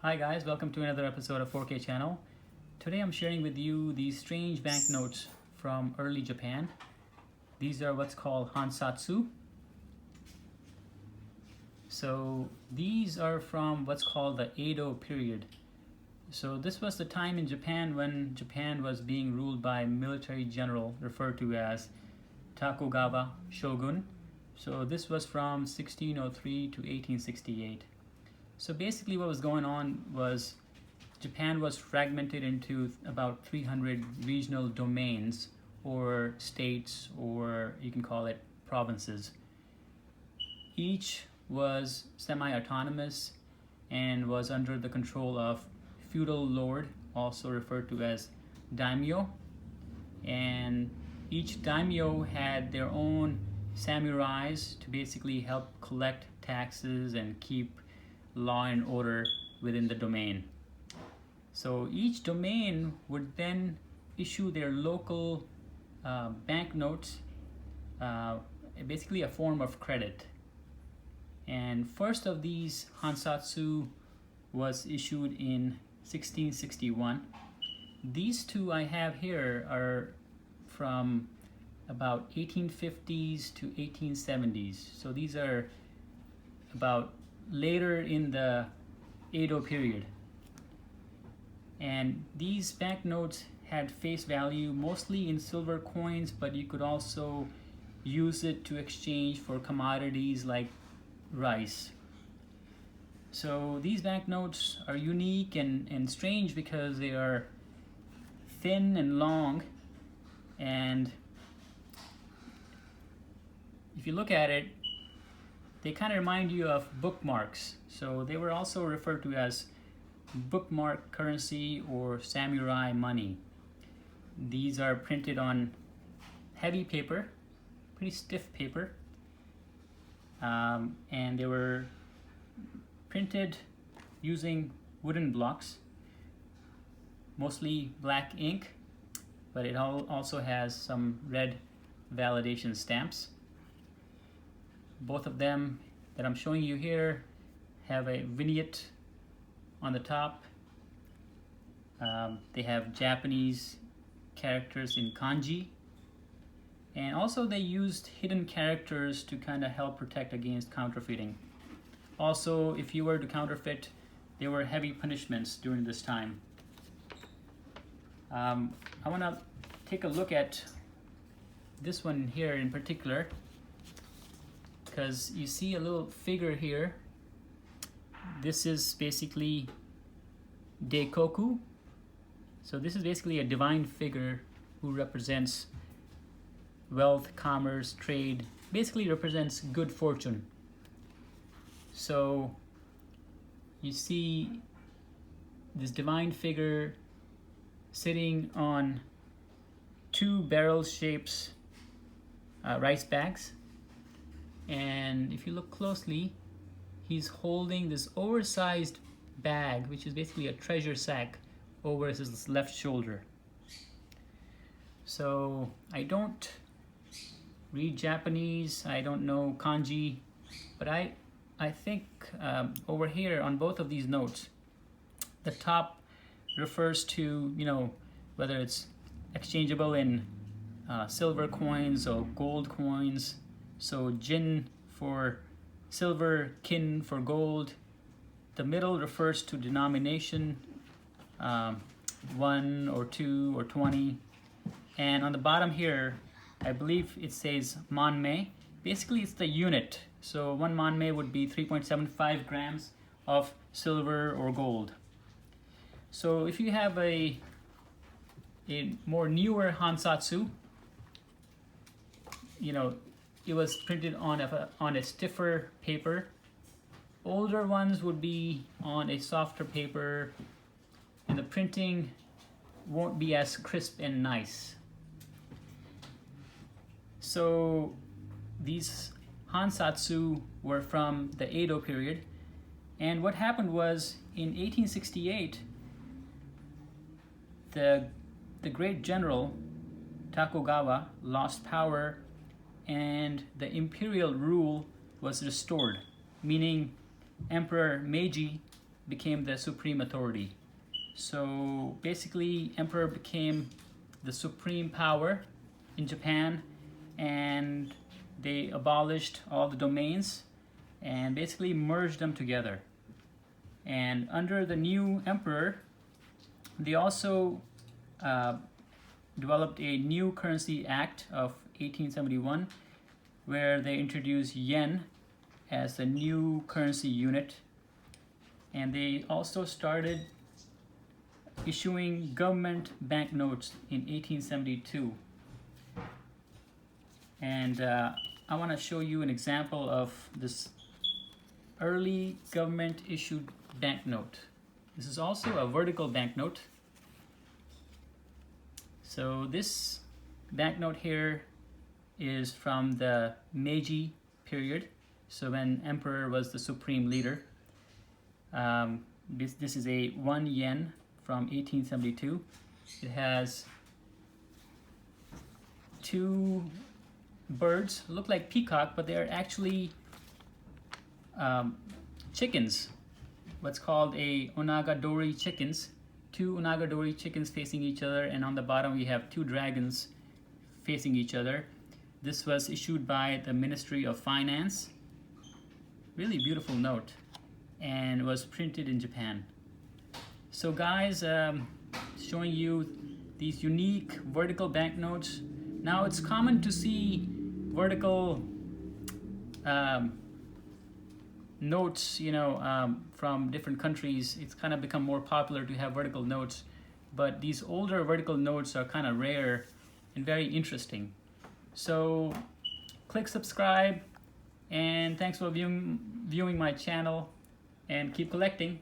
Hi guys, welcome to another episode of 4K channel. Today I'm sharing with you these strange banknotes from early Japan. These are what's called Hansatsu. So these are from what's called the Edo period. So this was the time in Japan when Japan was being ruled by a military general referred to as Tokugawa Shogun. So this was from 1603 to 1868. So basically what was going on was Japan was fragmented into about 300 regional domains or states, or you can call it provinces. Each was semi-autonomous and was under the control of feudal lord, also referred to as Daimyo. And each Daimyo had their own samurais to basically help collect taxes and keep law and order within the domain. So each domain would then issue their local banknotes, basically a form of credit. And first of these Hansatsu was issued in 1661. These two I have here are from about 1850s to 1870s. So these are about later in the Edo period. And these banknotes had face value mostly in silver coins, but you could also use it to exchange for commodities like rice. So these banknotes are unique and strange because they are thin and long, and if you look at it, they kind of remind you of bookmarks. So they were also referred to as bookmark currency or samurai money. These are printed on heavy paper, pretty stiff paper, and they were printed using wooden blocks, mostly black ink, but it also has some red validation stamps. Both of them that I'm showing you here have a vignette on the top. They have Japanese characters in kanji, and also they used hidden characters to kind of help protect against counterfeiting. Also, if you were to counterfeit, there were heavy punishments during this time. I want to take a look at this one here in particular, because you see a little figure here. This is basically Daikoku. So this is basically a divine figure who represents wealth, commerce, trade, basically represents good fortune. So you see this divine figure sitting on two barrel-shaped rice bags. And if you look closely, he's holding this oversized bag, which is basically a treasure sack, over his left shoulder. So I don't read Japanese, I don't know kanji, but I think over here on both of these notes, the top refers to, whether it's exchangeable in silver coins or gold coins. So jin for silver, kin for gold. The middle refers to denomination, 1 or 2 or 20. And on the bottom here, I believe it says monme. Basically, it's the unit. So one monme would be 3.75 grams of silver or gold. So if you have a more newer Hansatsu, it was printed on a stiffer paper. Older ones would be on a softer paper, and the printing won't be as crisp and nice. So these Hansatsu were from the Edo period, and what happened was in 1868, the great general Tokugawa lost power and the imperial rule was restored, meaning Emperor Meiji became the supreme authority. So basically, emperor became the supreme power in Japan, and they abolished all the domains and basically merged them together. And under the new emperor, they also developed a new currency act of 1871, where they introduced yen as a new currency unit. And they also started issuing government banknotes in 1872. And I want to show you an example of this early government issued banknote. This is also a vertical banknote. So this banknote here is from the Meiji period, so when emperor was the supreme leader. This is a 1 yen from 1872. It has two birds, look like peacock, but they are actually chickens, what's called a onagadori chickens. Two onagadori chickens facing each other, and on the bottom we have two dragons facing each other. This was issued by the Ministry of Finance. Really beautiful note, and was printed in Japan. So guys, showing you these unique vertical banknotes. Now it's common to see vertical notes, from different countries. It's kind of become more popular to have vertical notes, but these older vertical notes are kind of rare and very interesting. So click subscribe, and thanks for viewing my channel, and keep collecting.